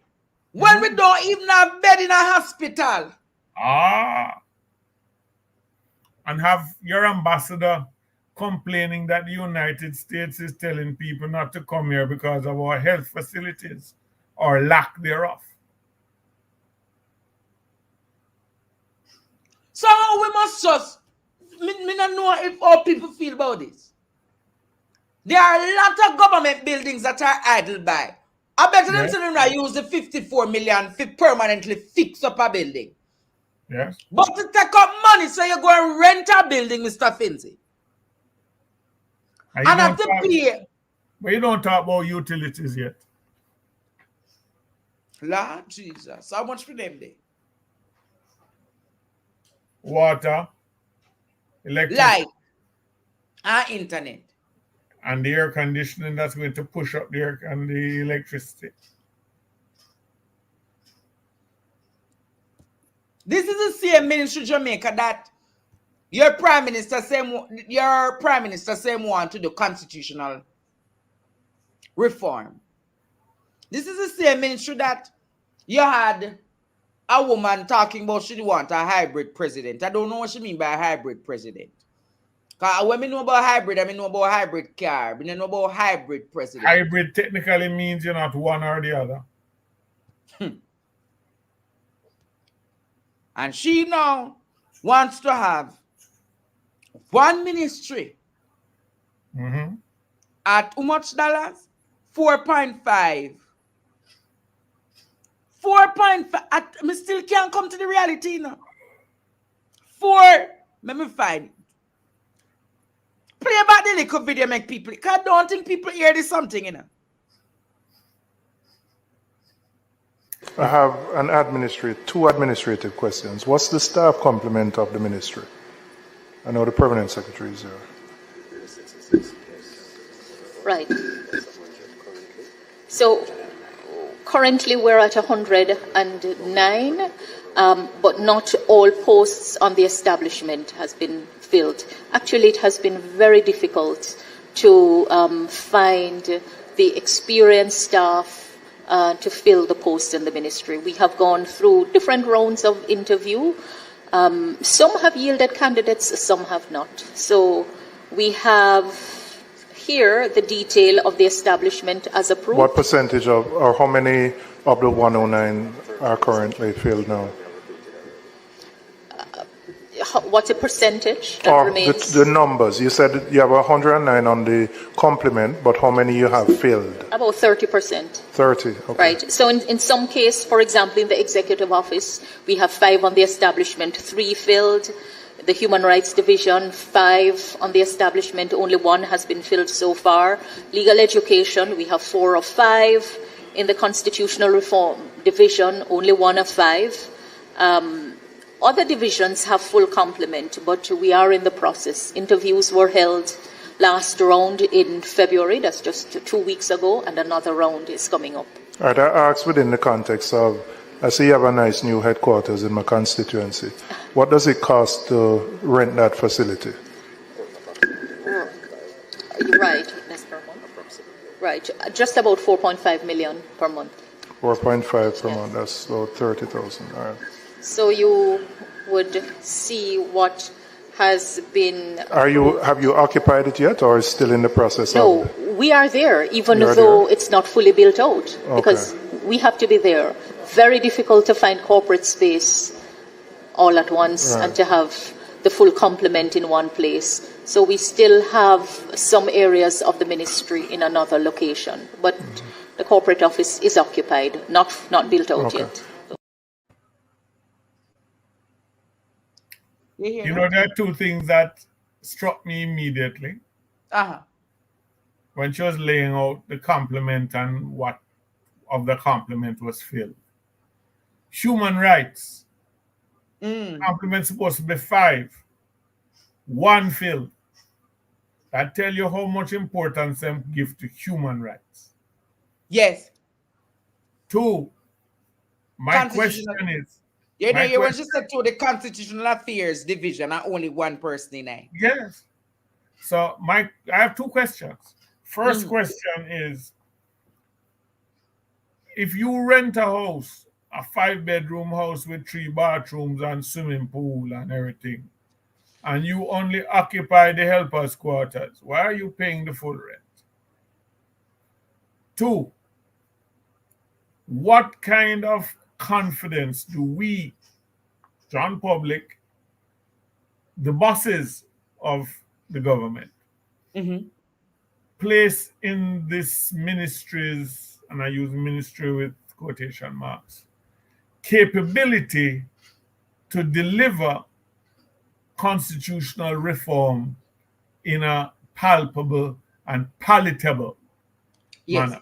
when we don't even have bed in a hospital. And have your ambassador complaining that the United States is telling people not to come here because of our health facilities or lack thereof. So we must just, me not know if all people feel about this. There are a lot of government buildings that are idle by. I bet them to use the 54 million to permanently fix up a building. Yes. But to take up money so you go and rent a building, Mr. Finzi. And have to pay. But you don't talk about utilities yet. Lord Jesus. How much for them there? Water, electricity. Light. And internet. And the air conditioning that's going to push up the air and the electricity. This is the same ministry Jamaica that your prime minister same want to do constitutional reform. This is the same ministry that you had a woman talking about she want a hybrid president. I don't know what she mean by a hybrid president. Because when I know about hybrid, I know about hybrid car. I know about hybrid president. Hybrid technically means you're not one or the other. And she now wants to have one ministry at how much dollars? 4.5. 4.5. I still can't come to the reality now. 4. Let me find it. Play back the little video, make people. Because I don't think people hear this something, you know. I have two administrative questions. What's the staff complement of the ministry? I know the permanent secretary is there. Right. So currently we're at 109, but not all posts on the establishment has been filled. Actually, it has been very difficult to find the experienced staff to fill the post in the ministry. We have gone through different rounds of interview. Some have yielded candidates, some have not. So we have here the detail of the establishment as approved. What percentage of, or how many of the 109 are currently filled now? What's a percentage that remains? The numbers. You said you have 109 on the complement, but how many you have filled? About 30%. 30, okay. Right. So in some case, for example, in the executive office, we have 5 on the establishment, 3 filled. The Human Rights Division, 5 on the establishment, only 1 has been filled so far. Legal Education, we have 4 of 5. In the Constitutional Reform Division, only 1 of 5. Other divisions have full complement, but we are in the process. Interviews were held last round in February, that's just 2 weeks ago, and another round is coming up. All right, I asked within the context of, I see you have a nice new headquarters in my constituency. What does it cost to rent that facility? Right, that's per month. Right, just about 4.5 million per month. 4.5 per month, that's about 30,000, all right. So you would see what has been... Have you occupied it yet, or is still in the process? No, we are there, even though it's not fully built out, because we have to be there. Very difficult to find corporate space all at once and to have the full complement in one place. So we still have some areas of the ministry in another location, but the corporate office is occupied, not built out yet. You know, there are 2 things that struck me immediately. When she was laying out the complement and what of the complement was filled. Human rights. Complement supposed to be 5. 1 filled. That tell you how much importance them give to human rights. Yes. 2. My question is, you were just said to the Constitutional Affairs Division and only 1 person in there. Yes. So I have 2 questions. First question is, if you rent a house, a 5-bedroom house with 3 bathrooms and swimming pool and everything, and you only occupy the helpers' quarters, why are you paying the full rent? 2, what kind of confidence do we, John Public, the bosses of the government, place in this ministry's, and I use ministry with quotation marks, capability to deliver constitutional reform in a palpable and palatable Yes. Man.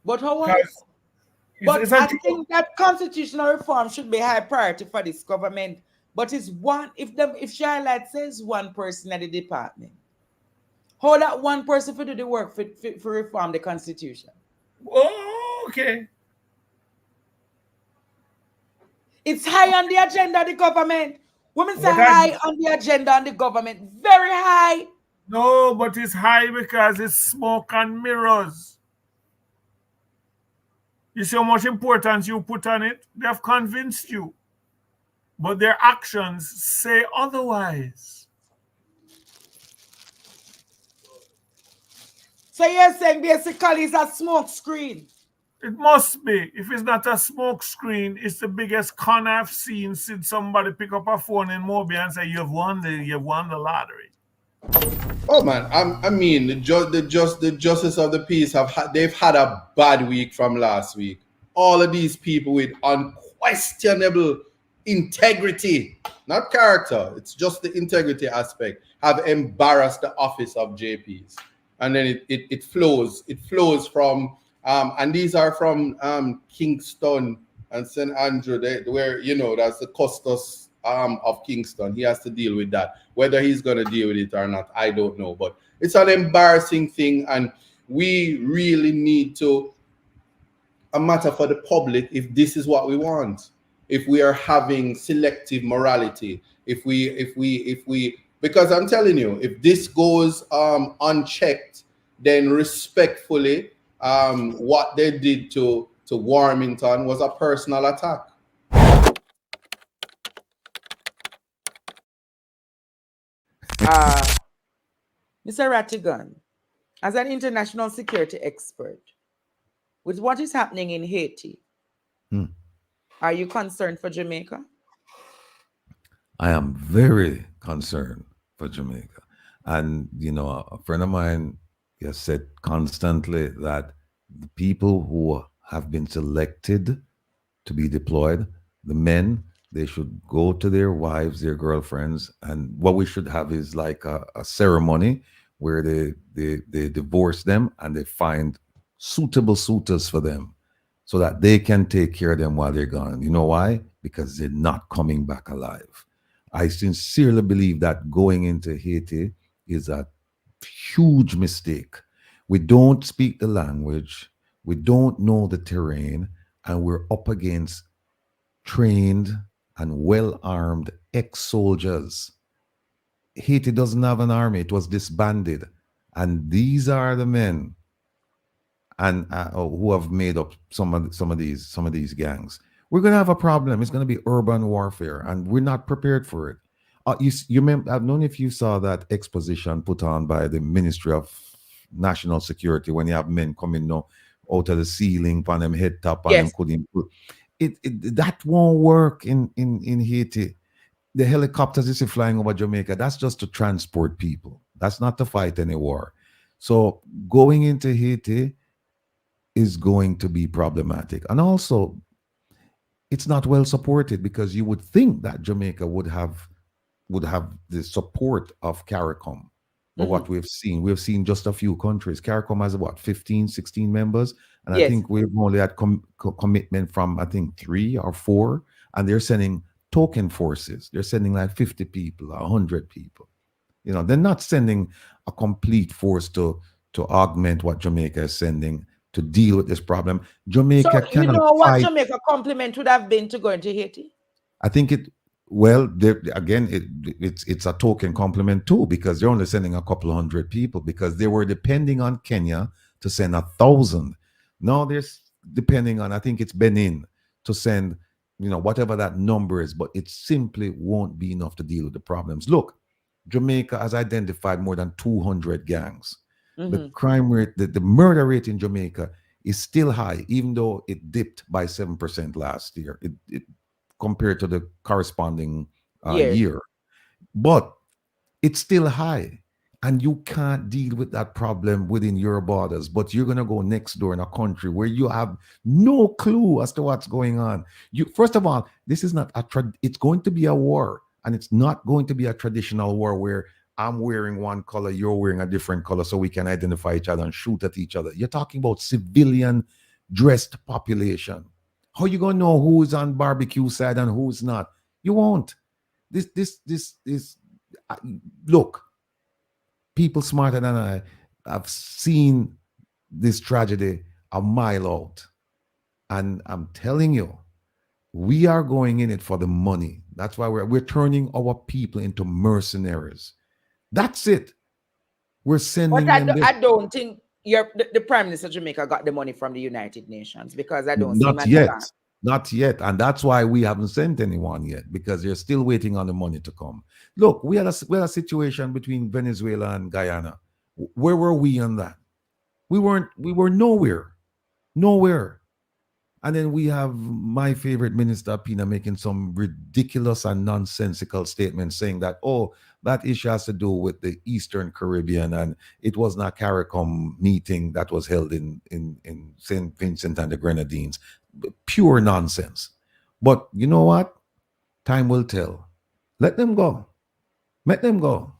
But I think that constitutional reform should be high priority for this government. But it's one, if Charlotte says one person at the department, how that one person for do the work for reform the constitution? Oh, okay. It's high on the agenda of the government. Women say high on the agenda of the government. Very high. No, but it's high because it's smoke and mirrors. You see how much importance you put on it? They have convinced you. But their actions say otherwise. So you're saying basically it's a smoke screen? It must be. If it's not a smoke screen, it's the biggest con I've seen since somebody pick up a phone in Moby and say you've won the lottery. Oh man, I mean the justice of the peace they've had a bad week from last week. All of these people with unquestionable integrity, not character, it's just the integrity aspect, have embarrassed the office of JPs. And then it flows from and these are from Kingston and St. Andrew, where that's the Custos of Kingston. He has to deal with that. Whether he's going to deal with it or not, I don't know. But it's an embarrassing thing, and we really need to, a matter for the public, if this is what we want, if we are having selective morality, if we because I'm telling you, if this goes unchecked, then respectfully, what they did to Warmington was a personal attack. Mr. Rattigan, as an international security expert, with what is happening in Haiti, are you concerned for Jamaica? I am very concerned for Jamaica. And, a friend of mine has said constantly that the people who have been selected to be deployed, the men, they should go to their wives, their girlfriends, and what we should have is like a ceremony where they divorce them and they find suitable suitors for them so that they can take care of them while they're gone. You know why? Because they're not coming back alive. I sincerely believe that going into Haiti is a huge mistake. We don't speak the language, we don't know the terrain, and we're up against trained and well-armed ex-soldiers. Haiti doesn't have an army. It was disbanded. And these are the men and who have made up some of these gangs. We're going to have a problem. It's going to be urban warfare, and we're not prepared for it. You remember, I don't know if you saw that exposition put on by the Ministry of National Security when you have men coming out of the ceiling, on them head top, and them couldn't. That won't work in Haiti. The helicopters is flying over Jamaica. That's just to transport people. That's not to fight any war. So going into Haiti is going to be problematic. And also, it's not well supported, because you would think that Jamaica would have the support of CARICOM. But what we've seen just a few countries. CARICOM has about 15, 16 members. And I think we've only had commitment from, I think, 3 or 4. And they're sending token forces. They're sending like 50 people, 100 people. They're not sending a complete force to augment what Jamaica is sending to deal with this problem. Jamaica cannot what fight. Jamaica compliment would have been to go into Haiti? I think it's a token compliment too, because they're only sending a couple of 100 people, because they were depending on Kenya to send 1,000. Now they're depending on, I think it's Benin, to send, whatever that number is, but it simply won't be enough to deal with the problems. Look, Jamaica has identified more than 200 gangs. The crime rate, the murder rate in Jamaica is still high, even though it dipped by 7% last year. It compared to the corresponding year. But it's still high. And you can't deal with that problem within your borders. But you're going to go next door in a country where you have no clue as to what's going on. First of all, this is not it's going to be a war. And it's not going to be a traditional war where I'm wearing one color, you're wearing a different color, so we can identify each other and shoot at each other. You're talking about civilian dressed population. How you gonna know who's on barbecue side and who's not? You won't. Look, people smarter than I have seen this tragedy a mile out. And I'm telling you, we are going in it for the money. That's why we're turning our people into mercenaries. That's it. We're sending them. I don't think the Prime Minister of Jamaica got the money from the United Nations, because I don't see not yet. And that's why we haven't sent anyone yet, because they're still waiting on the money to come. Look, we had a situation between Venezuela and Guyana. Where were we on that? We were nowhere. And then we have my favorite minister, Pina, making some ridiculous and nonsensical statements saying that, oh, that issue has to do with the Eastern Caribbean, and it was not a CARICOM meeting that was held in St. Vincent and the Grenadines. Pure nonsense. But you know what? Time will tell. Let them go. Let them go.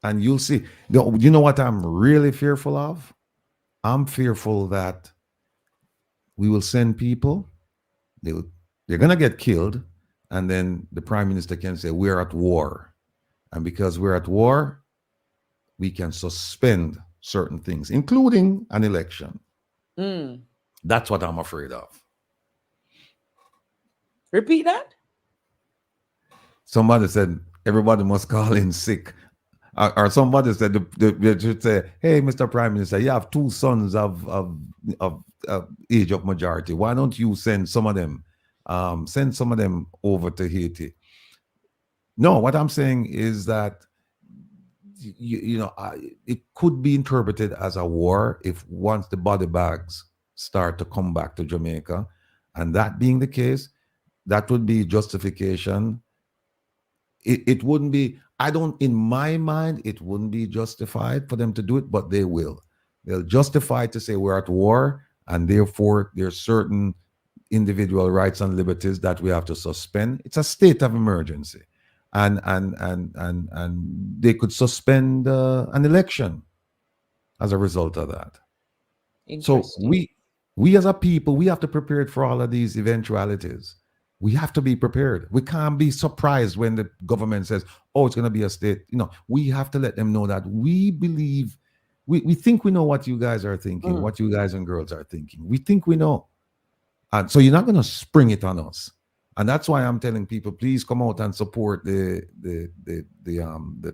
And you'll see. You know what I'm really fearful of? I'm fearful that we will send people, they're going to get killed, and then the Prime Minister can say, we're at war. And because we're at war, we can suspend certain things, including an election. That's what I'm afraid of. Repeat that? Somebody said, everybody must call in sick. Or somebody said, they should say, hey, Mr. Prime Minister, you have 2 sons of age of majority. Why don't you send some of them over to Haiti? No, what I'm saying is that, it could be interpreted as a war if once the body bags start to come back to Jamaica. And that being the case, that would be justification. It wouldn't be, in my mind, it wouldn't be justified for them to do it, but they will. They'll justify to say we're at war, and therefore there's certain individual rights and liberties that we have to suspend. It's a state of emergency. And they could suspend an election as a result of that. So we as a people, we have to prepare for all of these eventualities. We have to be prepared. We can't be surprised when the government says, oh, it's going to be a state. We have to let them know that we believe, we think we know what you guys are thinking, what you guys and girls are thinking. We think we know. And so you're not going to spring it on us. And that's why I'm telling people, please come out and support the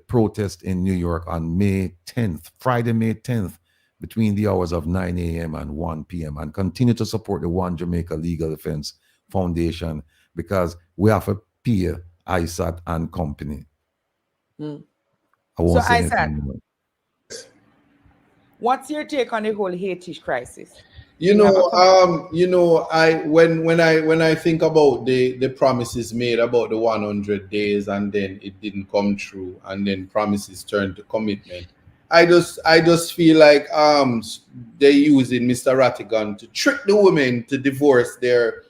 protest in New York on May 10th, Friday, May 10th, between the hours of 9 a.m. and 1 p.m. And continue to support the One Jamaica Legal Defense Foundation, because we have a peer, ISAT and company. I won't say anything more. What's your take on the whole Haiti crisis? When I think about the promises made about the 100 days, and then it didn't come true, and then promises turned to commitment, I just feel like they're using Mr. Rattigan to trick the women to divorce their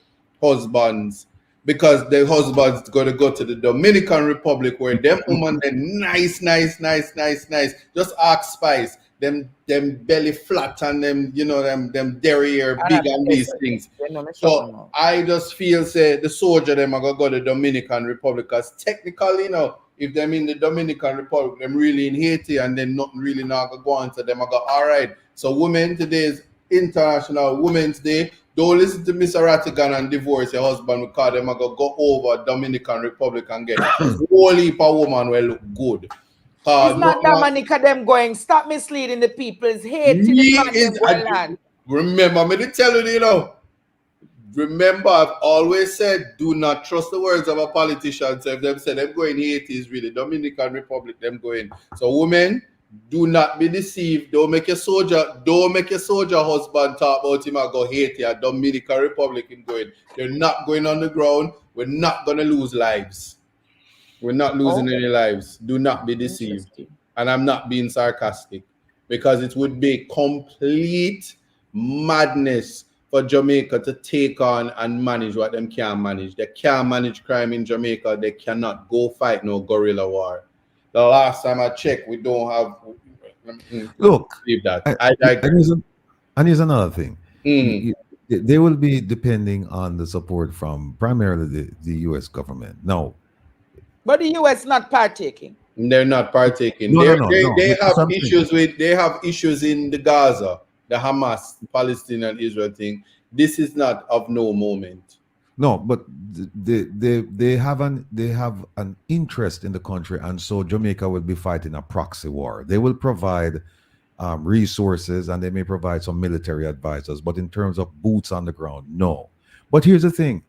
husbands, because their husbands gonna go to the Dominican Republic, where them women are nice. Just ask Spice. Them belly flat, and them derriere big and these things. So I just feel the soldier them are gonna go to the Dominican Republic, because technically, if them in the Dominican Republic, them really in Haiti, and then nothing really not gonna go on to them. I go, all right. So women, today's International Women's Day. Don't listen to Mr. Rattigan and divorce your husband, because them are gonna go over Dominican Republic and get a whole heap of woman will look good. It's not Dominica them going. Stop misleading the people. It's Haiti. Remember me to tell you, remember, I've always said, do not trust the words of a politician. So if them say them going Haiti is really Dominican Republic, them going. So women, do not be deceived. Don't make your soldier husband talk about him and go Haiti or Dominican Republic him going. They're not going on the ground. We're not gonna lose lives. We're not losing any lives. Do not be deceived. And I'm not being sarcastic, because it would be complete madness for Jamaica to take on and manage what them can't manage. They can't manage crime in Jamaica. They cannot go fight no guerrilla war. The last time I checked, we don't have. Look, leave that. And here's another thing. They will be depending on the support from primarily the U.S. government. No. But the U.S. not partaking. They're not partaking. No. They have issues in the Gaza, the Hamas, Palestinian, Israel thing. This is not of no moment. No, but they have an interest in the country, and so Jamaica will be fighting a proxy war. They will provide resources, and they may provide some military advisors, but in terms of boots on the ground, no. But here's the thing.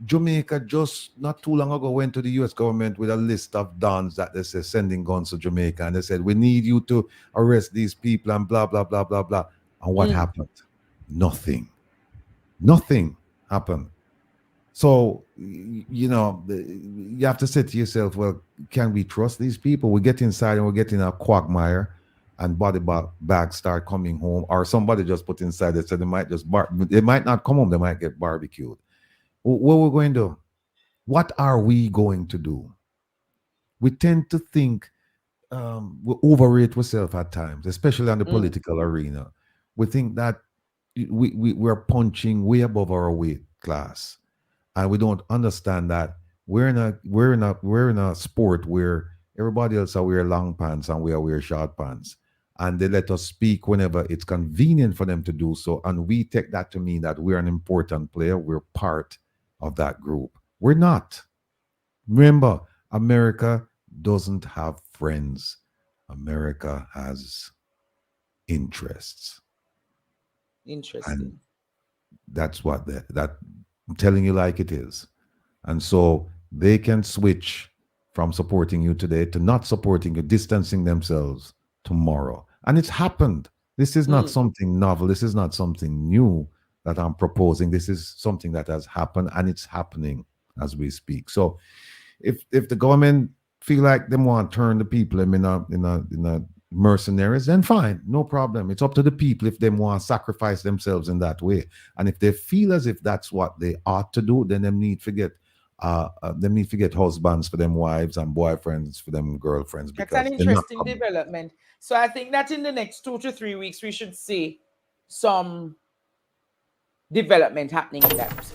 Jamaica just not too long ago went to the U.S. government with a list of dons that they say sending guns to Jamaica, and they said, we need you to arrest these people and blah, blah, blah, blah, blah. And what happened? Nothing happened. So, you know, you have to say to yourself, well, can we trust these people? We get inside and we get in a quagmire, and body bags start coming home, or somebody just put inside, they said they might just they might not come home, they might get barbecued. What we're going to do? What are we going to do? We tend to think we overrate ourselves at times, especially in the political arena. We think that we're punching way above our weight class, and we don't understand that we're in a sport where everybody else are wear long pants and we are wear short pants, and they let us speak whenever it's convenient for them to do so, and we take that to mean that we're an important player. We're part of that group. We're not. Remember, America doesn't have friends. America has interests. Interesting. And that's what that I'm telling you like it is. And so they can switch from supporting you today to not supporting you, distancing themselves tomorrow. And it's happened. This is not something novel. This is not something new that I'm proposing. This is something that has happened, and it's happening as we speak. So if the government feel like they want to turn the people in a mercenaries, then fine, no problem. It's up to the people if they want to sacrifice themselves in that way. And if they feel as if that's what they ought to do, then they need to get husbands for them wives and boyfriends for them girlfriends. That's an interesting development. So I think that in the next 2 to 3 weeks we should see some development happening in that.